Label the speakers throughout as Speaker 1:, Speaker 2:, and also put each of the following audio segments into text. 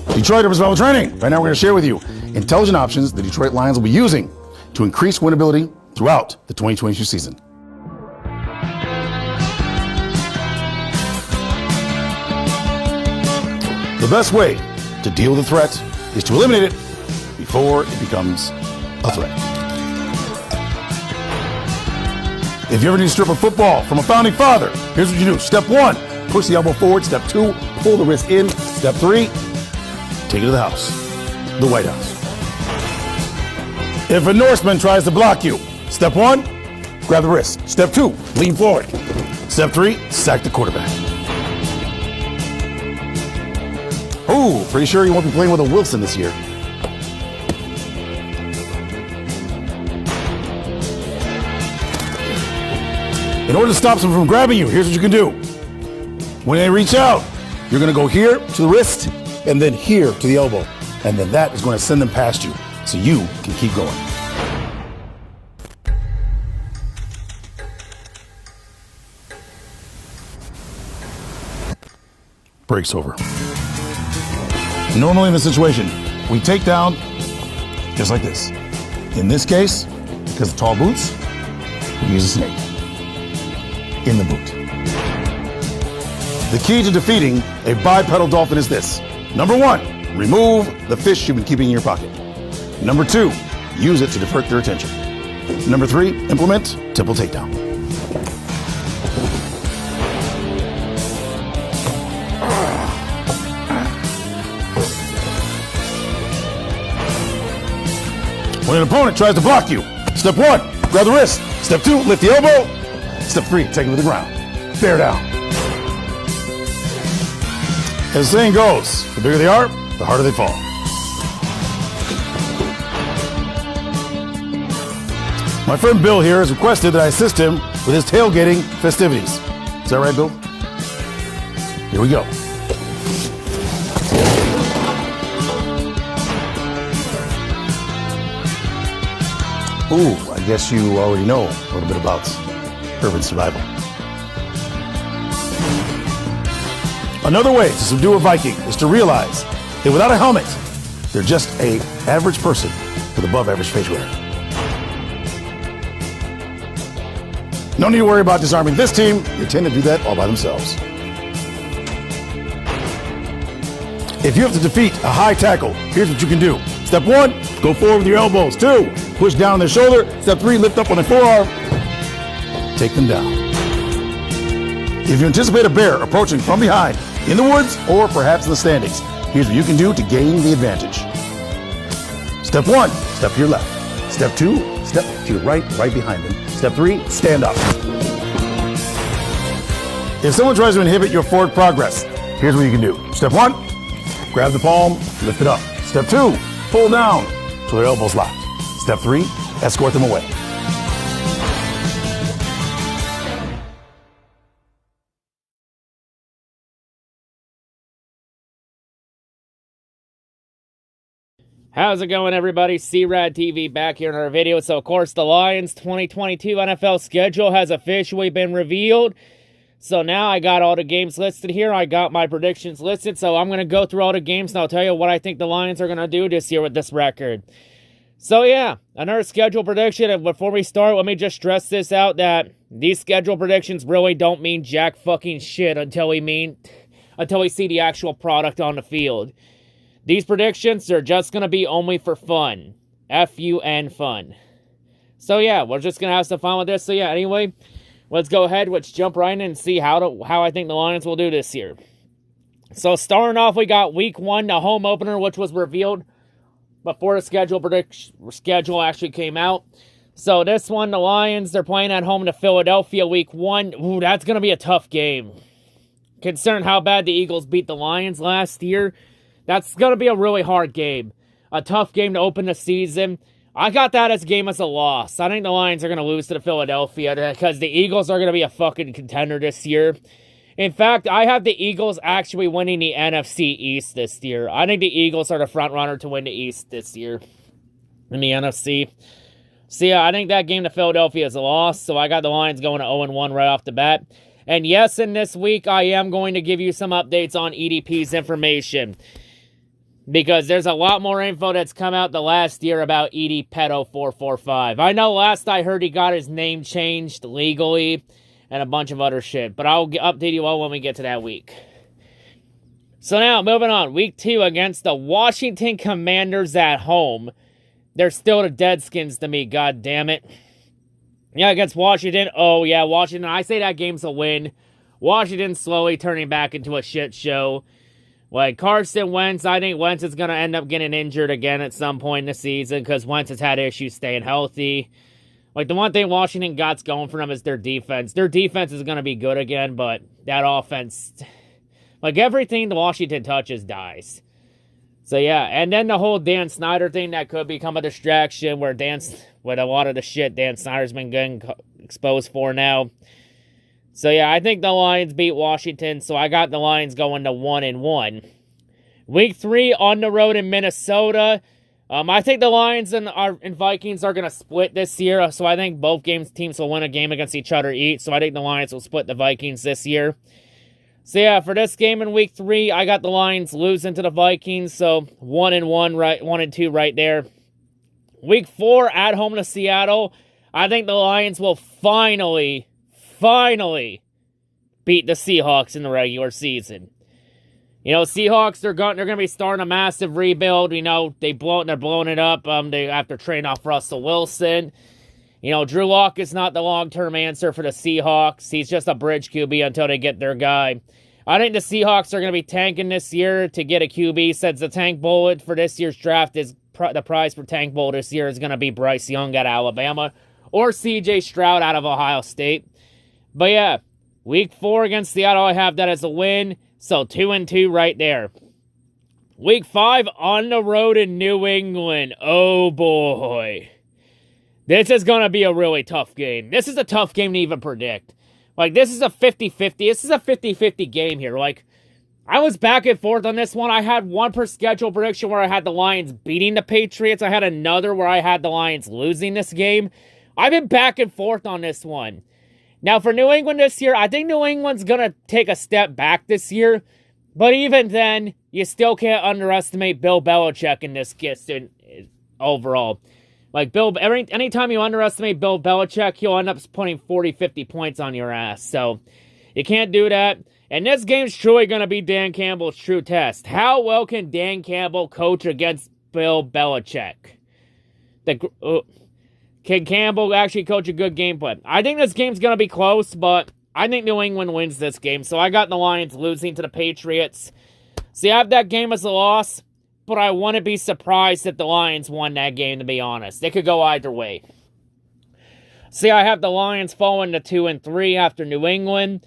Speaker 1: Detroiters level training. Right now we're going to share with you intelligent options the Detroit Lions will be using to increase winnability throughout the 2022 season. The best way to deal with a threat is to eliminate it before it becomes a threat. If you ever need to strip a football from a founding father, here's what you do. Step 1, push the elbow forward. Step 2, pull the wrist in. Step 3, take it to the house, the White House. If a Norseman tries to block you, step 1, grab the wrist. Step 2, lean forward. Step 3, sack the quarterback. Ooh, pretty sure you won't be playing with a Wilson this year. In order to stop them from grabbing you, here's what you can do. When they reach out, you're going to go here to the wrist and then here to the elbow. And then that is going to send them past you so you can keep going. Break's over. Normally in this situation, we take down just like this. In this case, because of tall boots, we use a snake in the boot. The key to defeating a bipedal dolphin is this. Number 1, remove the fish you've been keeping in your pocket. Number 2, use it to divert their attention. Number 3, implement temple takedown. When an opponent tries to block you, step 1, grab the wrist. Step 2, lift the elbow. Step 3, take them to the ground. Bear down. As the saying goes, the bigger they are, the harder they fall. My friend Bill here has requested that I assist him with his tailgating festivities. Is that right, Bill? Here we go. Ooh, I guess you already know a little bit about urban survival. Another way to subdue a Viking is to realize that without a helmet, they're just an average person with above average face wear. No need to worry about disarming this team. They tend to do that all by themselves. If you have to defeat a high tackle, here's what you can do. Step 1, go forward with your elbows. 2, push down on their shoulder. Step 3, lift up on their forearm. Take them down. If you anticipate a bear approaching from behind, in the woods, or perhaps in the standings, here's what you can do to gain the advantage. Step 1, step to your left. Step 2, step to your right behind them. Step 3, stand up. If someone tries to inhibit your forward progress, here's what you can do. Step 1, grab the palm, lift it up. Step 2, pull down till their elbows locked. Step 3, escort them away.
Speaker 2: How's it going, everybody? C-RadTV back here in our video. So, of course, the Lions 2022 NFL schedule has officially been revealed. So now I got all the games listed here. I got my predictions listed. So I'm going to go through all the games and I'll tell you what I think the Lions are going to do this year with this record. So yeah, another schedule prediction. And before we start, let me just stress this out that these schedule predictions really don't mean jack fucking shit until we see the actual product on the field. These predictions are just going to be only for fun. F-U-N fun. So yeah, we're just going to have some fun with this. So yeah, anyway, let's go ahead. Let's jump right in and see how I think the Lions will do this year. So starting off, we got week 1, the home opener, which was revealed before the schedule actually came out. So this one, the Lions, they're playing at home to Philadelphia week 1. Ooh, that's going to be a tough game. Considering how bad the Eagles beat the Lions last year, that's going to be a really hard game. A tough game to open the season. I got that as a game as a loss. I think the Lions are going to lose to Philadelphia because the Eagles are going to be a fucking contender this year. In fact, I have the Eagles actually winning the NFC East this year. I think the Eagles are the front runner to win the East this year in the NFC. So yeah, I think that game to Philadelphia is a loss, so I got the Lions going to 0-1 right off the bat. And yes, in this week, I am going to give you some updates on EDP's information. Because there's a lot more info that's come out the last year about EDPedo445. I know last I heard he got his name changed legally and a bunch of other shit. But I'll update you all when we get to that week. So now, moving on. Week 2 against the Washington Commanders at home. They're still the Deadskins to me, god damn it. Yeah, against Washington. Oh, yeah, Washington. I say that game's a win. Washington slowly turning back into a shit show. Like, Carson Wentz, I think Wentz is going to end up getting injured again at some point in the season because Wentz has had issues staying healthy. Like, the one thing Washington got's going for them is their defense. Their defense is going to be good again, but that offense, like, everything the Washington touches dies. So, yeah, and then the whole Dan Snyder thing, that could become a distraction with a lot of the shit Dan Snyder's been getting exposed for now. So, yeah, I think the Lions beat Washington, so I got the Lions going to 1-1. Week 3 on the road in Minnesota. I think the Lions and Vikings are going to split this year, so I think both teams will win a game against each other each, so I think the Lions will split the Vikings this year. So, yeah, for this game in Week 3, I got the Lions losing to the Vikings, so 1-1, right, 1-2 right there. Week 4 at home to Seattle. I think the Lions will finally beat the Seahawks in the regular season. You know, Seahawks, they're going to be starting a massive rebuild. You know, they're blowing it up after trading off Russell Wilson. You know, Drew Lock is not the long-term answer for the Seahawks. He's just a bridge QB until they get their guy. I think the Seahawks are going to be tanking this year to get a QB, since the tank bullet for this year's draft is the prize for tank bullet this year is going to be Bryce Young out of Alabama or C.J. Stroud out of Ohio State. But yeah, Week 4 against Seattle, I have that as a win. So 2-2 right there. Week 5 on the road in New England. Oh boy. This is going to be a really tough game. This is a tough game to even predict. Like, this is a 50-50. This is a 50-50 game here. Like, I was back and forth on this one. I had one per schedule prediction where I had the Lions beating the Patriots. I had another where I had the Lions losing this game. I've been back and forth on this one. Now, for New England this year, I think New England's going to take a step back this year. But even then, you still can't underestimate Bill Belichick in this case overall. Like, anytime you underestimate Bill Belichick, he'll end up putting 40, 50 points on your ass. So, you can't do that. And this game's truly going to be Dan Campbell's true test. How well can Dan Campbell coach against Bill Belichick? Can Campbell actually coach a good game plan? I think this game's going to be close, but I think New England wins this game. So I got the Lions losing to the Patriots. See, I have that game as a loss, but I wouldn't be surprised if the Lions won that game, to be honest. It could go either way. See, I have the Lions falling to 2-3 after New England.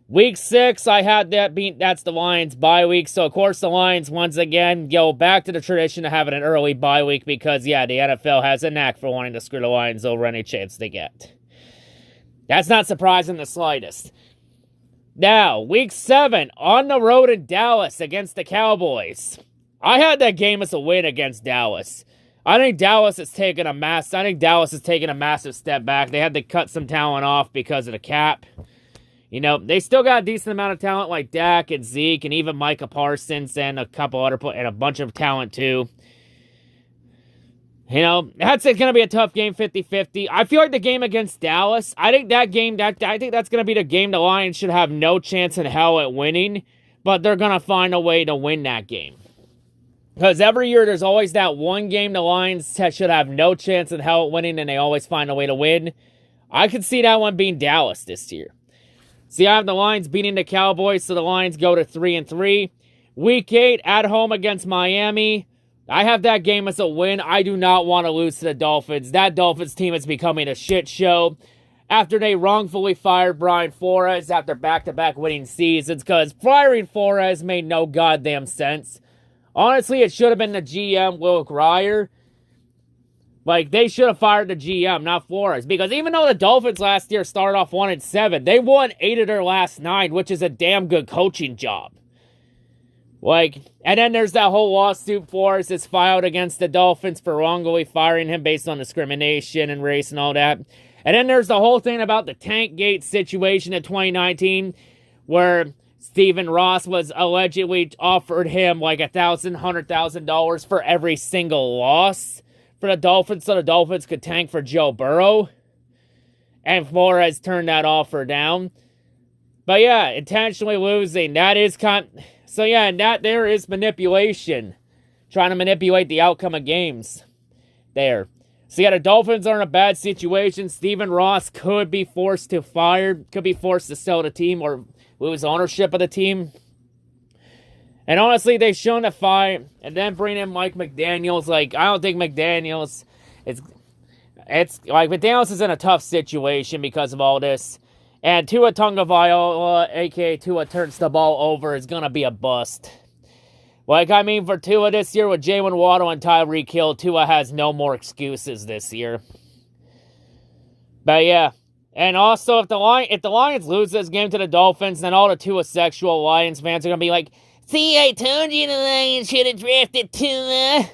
Speaker 2: Week 6, I had that's the Lions bye week. So, of course, the Lions, once again, go back to the tradition of having an early bye week because, yeah, the NFL has a knack for wanting to screw the Lions over any chance they get. That's not surprising the slightest. Now, Week 7, on the road in Dallas against the Cowboys. I had that game as a win against Dallas. I think Dallas is taking a massive step back. They had to cut some talent off because of the cap. You know, they still got a decent amount of talent like Dak and Zeke and even Micah Parsons and a couple other and a bunch of talent too. You know, that's going to be a tough game, 50-50. I feel like the game against Dallas, I think that's going to be the game the Lions should have no chance in hell at winning, but they're going to find a way to win that game. Because every year there's always that one game the Lions should have no chance in hell at winning, and they always find a way to win. I could see that one being Dallas this year. See, I have the Lions beating the Cowboys, so the Lions go to 3-3. Week 8 at home against Miami. I have that game as a win. I do not want to lose to the Dolphins. That Dolphins team is becoming a shit show after they wrongfully fired Brian Flores after back-to-back winning seasons, because firing Flores made no goddamn sense. Honestly, it should have been the GM, Will Grier. Like, they should have fired the GM, not Flores. Because even though the Dolphins last year started off 1-7, they won 8 of their last 9, which is a damn good coaching job. And then there's that whole lawsuit Flores has filed against the Dolphins for wrongly firing him based on discrimination and race and all that. And then there's the whole thing about the Tankgate situation in 2019, where Stephen Ross was allegedly offered him like $100,000 for every single loss for the Dolphins, so the Dolphins could tank for Joe Burrow. And Flores turned that offer down. But yeah, intentionally losing, that is so yeah, and that there is manipulation. Trying to manipulate the outcome of games. There. So yeah, the Dolphins are in a bad situation. Stephen Ross could be forced to sell the team or lose ownership of the team. And honestly, they shouldn't have fired and then bring in Mike McDaniels. I don't think McDaniels McDaniels is in a tough situation because of all this. And Tua Tagovailoa, a.k.a. Tua turns the ball over, is going to be a bust. For Tua this year with Jalen Waddle and Tyreek Hill, Tua has no more excuses this year. But yeah. And also, if the Lions lose this game to the Dolphins, then all the Tua-sexual Lions fans are going to be like, see, I told you the Lions should have drafted Tua.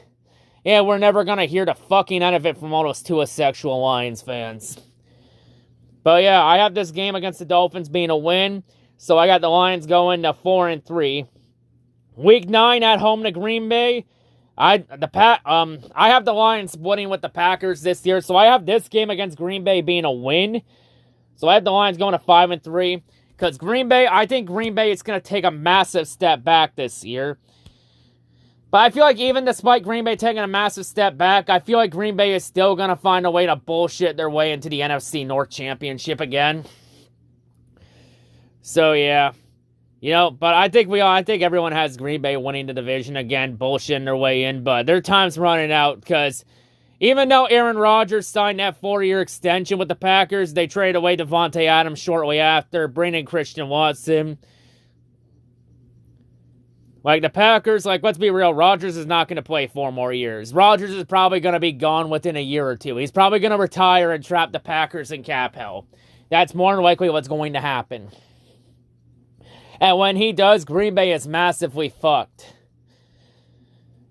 Speaker 2: Yeah, we're never going to hear the fucking end of it from all those Tua-sexual Lions fans. But yeah, I have this game against the Dolphins being a win. So I got the Lions going to 4-3. Week 9 at home to Green Bay. I have the Lions splitting with the Packers this year. So I have this game against Green Bay being a win. So I have the Lions going to 5-3. Because I think Green Bay is going to take a massive step back this year. But I feel like even despite Green Bay taking a massive step back, I feel like Green Bay is still going to find a way to bullshit their way into the NFC North Championship again. So, yeah. But I think everyone has Green Bay winning the division again, bullshitting their way in. But their time's running out because even though Aaron Rodgers signed that 4-year extension with the Packers, they traded away Devontae Adams shortly after, bringing in Christian Watson. The Packers, let's be real, Rodgers is not going to play 4 more years. Rodgers is probably going to be gone within a year or two. He's probably going to retire and trap the Packers in cap hell. That's more than likely what's going to happen. And when he does, Green Bay is massively fucked.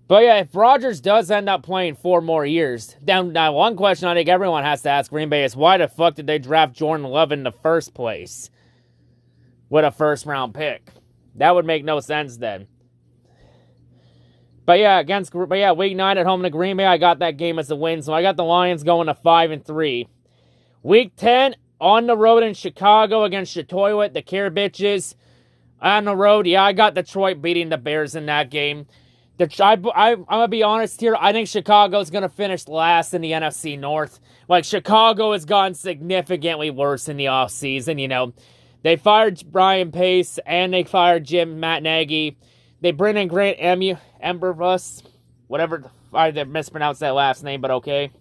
Speaker 2: But yeah, if Rodgers does end up playing 4 more years, then now one question I think everyone has to ask Green Bay is, why the fuck did they draft Jordan Love in the first place with a first-round pick? That would make no sense then. But yeah, week 9 at home to Green Bay, I got that game as a win, so I got the Lions going to 5-3. Week 10, on the road in Chicago against Detroit, the Care Bitches. On the road, yeah, I got Detroit beating the Bears in that game. I'm going to be honest here, I think Chicago's going to finish last in the NFC North. Chicago has gotten significantly worse in the offseason, They fired Brian Pace, and they fired Matt Nagy. They bring in Grant Emberbus, whatever, I mispronounced that last name, but okay.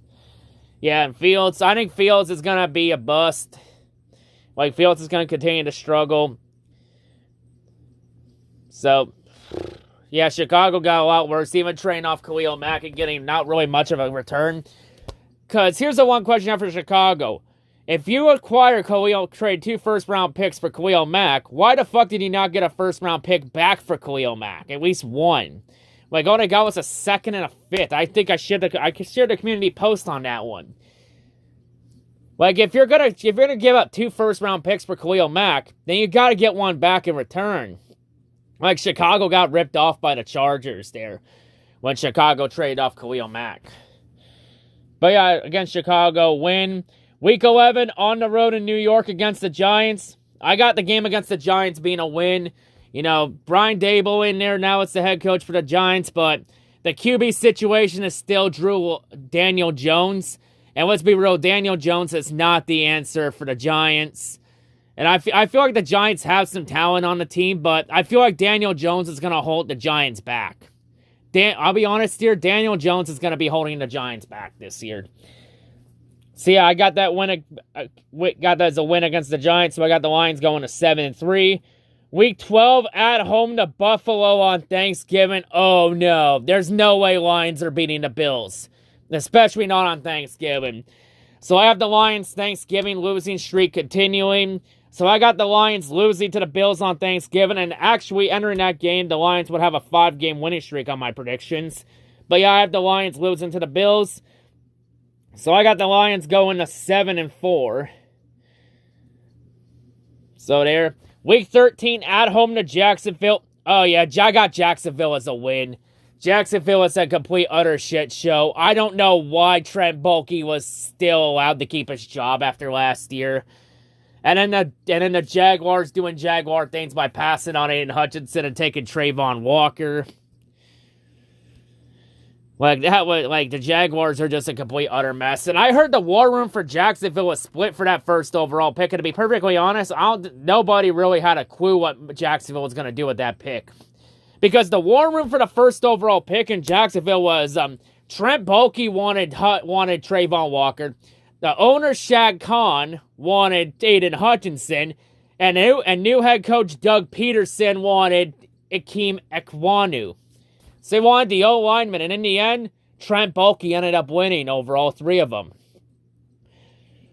Speaker 2: Yeah, and Fields, I think Fields is going to be a bust. Fields is going to continue to struggle. So, yeah, Chicago got a lot worse, even trading off Khalil Mack and getting not really much of a return. Because here's the one question I have for Chicago. If you trade 2 first-round picks for Khalil Mack, why the fuck did he not get a first-round pick back for Khalil Mack? At least one. All they got was a 2nd and a 5th. I think I shared the community post on that one. If you're gonna give up 2 first-round picks for Khalil Mack, then you got to get one back in return. Chicago got ripped off by the Chargers there when Chicago traded off Khalil Mack. But yeah, against Chicago, win. Week 11, on the road in New York against the Giants. I got the game against the Giants being a win. Brian Daboll in there. Now it's the head coach for the Giants. But the QB situation is still Daniel Jones. And let's be real, Daniel Jones is not the answer for the Giants. And I feel like the Giants have some talent on the team. But I feel like Daniel Jones is going to hold the Giants back. I'll be honest here, Daniel Jones is going to be holding the Giants back this year. So yeah, I got that as a win against the Giants, so I got the Lions going to 7-3. Week 12 at home to Buffalo on Thanksgiving. Oh no, there's no way Lions are beating the Bills, especially not on Thanksgiving. So I have the Lions Thanksgiving losing streak continuing. So I got the Lions losing to the Bills on Thanksgiving, and actually entering that game, the Lions would have a 5-game winning streak on my predictions. But yeah, I have the Lions losing to the Bills. So I got the Lions going to 7-4. So there. Week 13 at home to Jacksonville. Oh yeah, I got Jacksonville as a win. Jacksonville is a complete utter shit show. I don't know why Trent Baalke was still allowed to keep his job after last year. And then the Jaguars doing Jaguar things by passing on Aiden Hutchinson and taking Trayvon Walker. The Jaguars are just a complete utter mess. And I heard the war room for Jacksonville was split for that first overall pick. And to be perfectly honest, nobody really had a clue what Jacksonville was going to do with that pick. Because the war room for the first overall pick in Jacksonville was Trent Baalke wanted Trayvon Walker. The owner, Shad Khan, wanted Aiden Hutchinson. And new head coach Doug Peterson wanted Ikem Ekwonu. So they wanted the O-lineman, and in the end, Trent Baalke ended up winning over all three of them.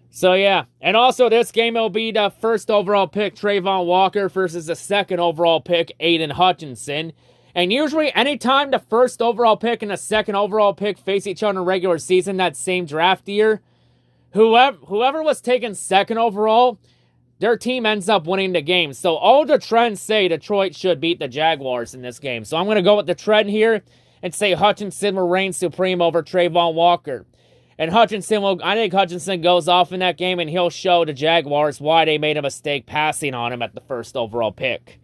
Speaker 2: So yeah, and also this game will be the first overall pick, Trayvon Walker, versus the second overall pick, Aiden Hutchinson. And usually, anytime the first overall pick and the second overall pick face each other in the regular season that same draft year, whoever was taken second overall, their team ends up winning the game. So all the trends say Detroit should beat the Jaguars in this game. So I'm going to go with the trend here and say Hutchinson will reign supreme over Trayvon Walker. And I think Hutchinson goes off in that game and he'll show the Jaguars why they made a mistake passing on him at the first overall pick.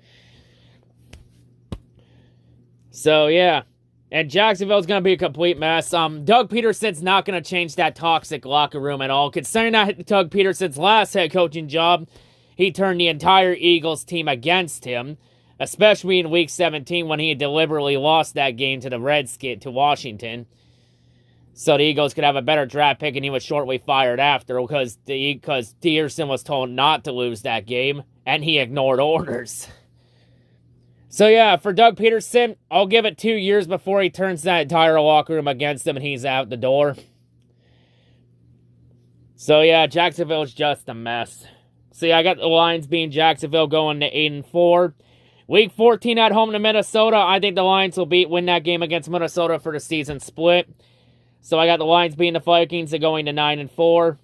Speaker 2: So yeah. And Jacksonville's going to be a complete mess. Doug Peterson's not going to change that toxic locker room at all. Considering that Doug Peterson's last head coaching job, he turned the entire Eagles team against him, especially in Week 17 when he deliberately lost that game to Washington. So the Eagles could have a better draft pick, and he was shortly fired after because Peterson was told not to lose that game, and he ignored orders. So yeah, for Doug Peterson, I'll give it 2 years before he turns that entire locker room against him and he's out the door. So yeah, Jacksonville's just a mess. See, I got the Lions being Jacksonville going to 8-4. Week 14 at home to Minnesota. I think the Lions will win that game against Minnesota for the season split. So I got the Lions beating the Vikings and going to 9-4.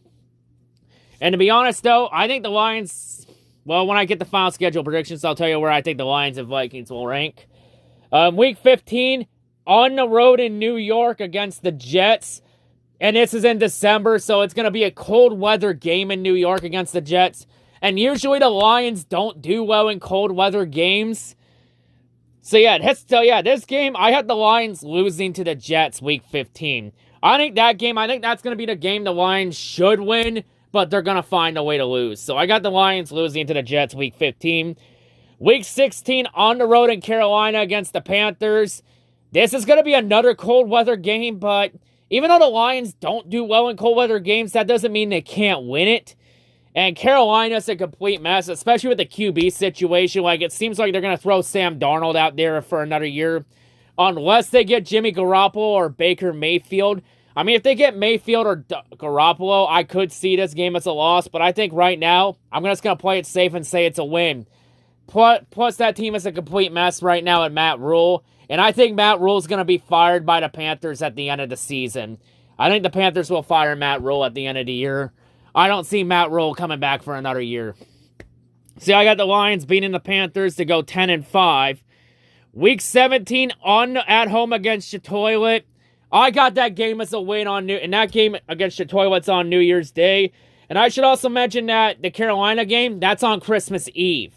Speaker 2: And to be honest, though, I think the Lions... Well, when I get the final schedule predictions, I'll tell you where I think the Lions and Vikings will rank. Week 15, on the road in New York against the Jets. And this is in December, so it's going to be a cold weather game in New York against the Jets. And usually the Lions don't do well in cold weather games. So yeah, this game, I had the Lions losing to the Jets week 15. I think that's going to be the game the Lions should win, but they're going to find a way to lose. So I got the Lions losing to the Jets week 15. Week 16 on the road in Carolina against the Panthers. This is going to be another cold weather game, but even though the Lions don't do well in cold weather games, that doesn't mean they can't win it. And Carolina's a complete mess, especially with the QB situation. It seems like they're going to throw Sam Darnold out there for another year, unless they get Jimmy Garoppolo or Baker Mayfield. I mean, if they get Mayfield or Garoppolo, I could see this game as a loss, but I think right now, I'm just going to play it safe and say it's a win. Plus, that team is a complete mess right now at Matt Rule, and I think Matt Rule is going to be fired by the Panthers at the end of the season. I think the Panthers will fire Matt Rule at the end of the year. I don't see Matt Rule coming back for another year. See, I got the Lions beating the Panthers to go 10-5. Week 17 at home against Chatoilet. I got that game as a win and that game against Chatoilet's on New Year's Day. And I should also mention that the Carolina game, that's on Christmas Eve.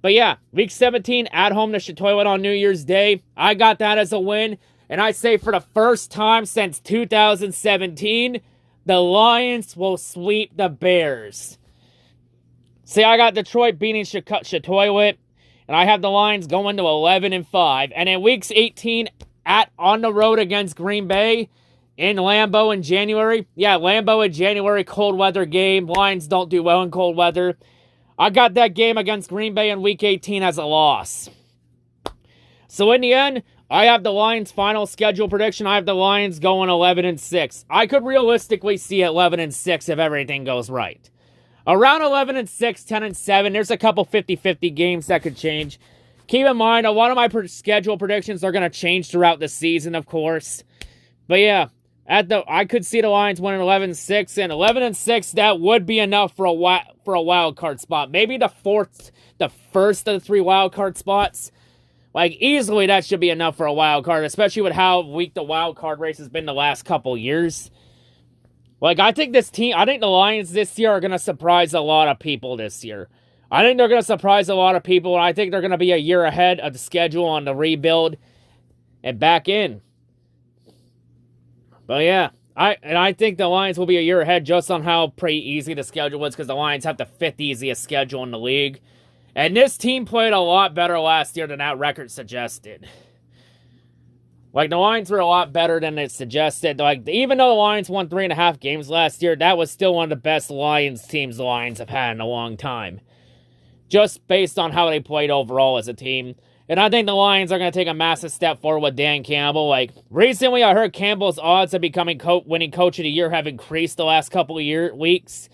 Speaker 2: But yeah, week 17 at home to Chatoilet on New Year's Day. I got that as a win. And I say for the first time since 2017, the Lions will sweep the Bears. See, I got Detroit beating Chatoilet. And I have the Lions going to 11-5. And in weeks 18 on the road against Green Bay in Lambeau in January. Yeah, Lambeau in January, cold weather game. Lions don't do well in cold weather. I got that game against Green Bay in week 18 as a loss. So in the end, I have the Lions' final schedule prediction. I have the Lions going 11-6. I could realistically see 11-6 if everything goes right. Around 11-6, 10-7. There's a couple 50-50 games that could change. Keep in mind, a lot of my schedule predictions are going to change throughout the season, of course. But yeah, I could see the Lions winning 11-6, and 11-6, that would be enough for a wild card spot. Maybe the first of the 3 wild card spots. Like, easily that should be enough for a wild card, especially with how weak the wild card race has been the last couple years. Like, I think the Lions this year are going to surprise a lot of people this year. I think they're going to surprise a lot of people, and I think they're going to be a year ahead of the schedule on the rebuild and back in. But yeah, I think the Lions will be a year ahead just on how pretty easy the schedule is, because the Lions have the 5th easiest schedule in the league. And this team played a lot better last year than that record suggested. Like, the Lions were a lot better than it suggested. Like, even though the Lions won 3.5 games last year, that was still one of the best Lions teams the Lions have had in a long time. Just based on how they played overall as a team. And I think the Lions are going to take a massive step forward with Dan Campbell. Like, recently I heard Campbell's odds of becoming winning coach of the year have increased the last couple of weeks.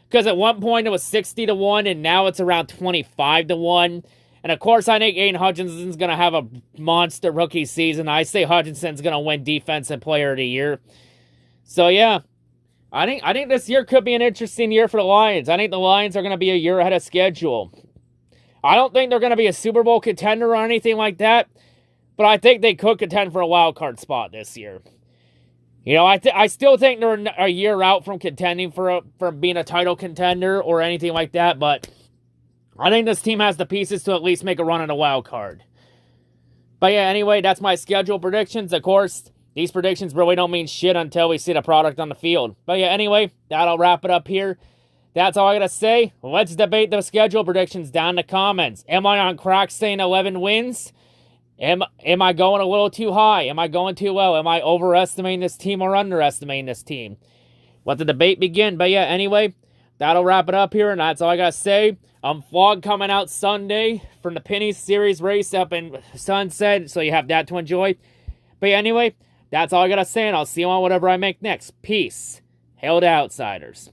Speaker 2: Because at one point it was 60-1, and now it's around 25-1. And of course, I think Aiden Hutchinson's going to have a monster rookie season. I say Hutchinson's going to win Defensive Player of the Year. So yeah, I think this year could be an interesting year for the Lions. I think the Lions are going to be a year ahead of schedule. I don't think they're going to be a Super Bowl contender or anything like that, but I think they could contend for a wild card spot this year. You know, I still think they're a year out from contending from being a title contender or anything like that, but I think this team has the pieces to at least make a run at a wild card. But yeah, anyway, that's my schedule predictions. Of course, these predictions really don't mean shit until we see the product on the field. But yeah, anyway, that'll wrap it up here. That's all I gotta say. Let's debate the schedule predictions down in the comments. Am I on crack saying 11 wins? Am I going a little too high? Am I going too low? Am I overestimating this team or underestimating this team? Let the debate begin. But yeah, anyway, that'll wrap it up here, and that's all I gotta say. Vlog coming out Sunday from the Penny Series race up in Sunset, so you have that to enjoy. But yeah, anyway, that's all I gotta say, and I'll see you on whatever I make next. Peace. Hail to Outsiders.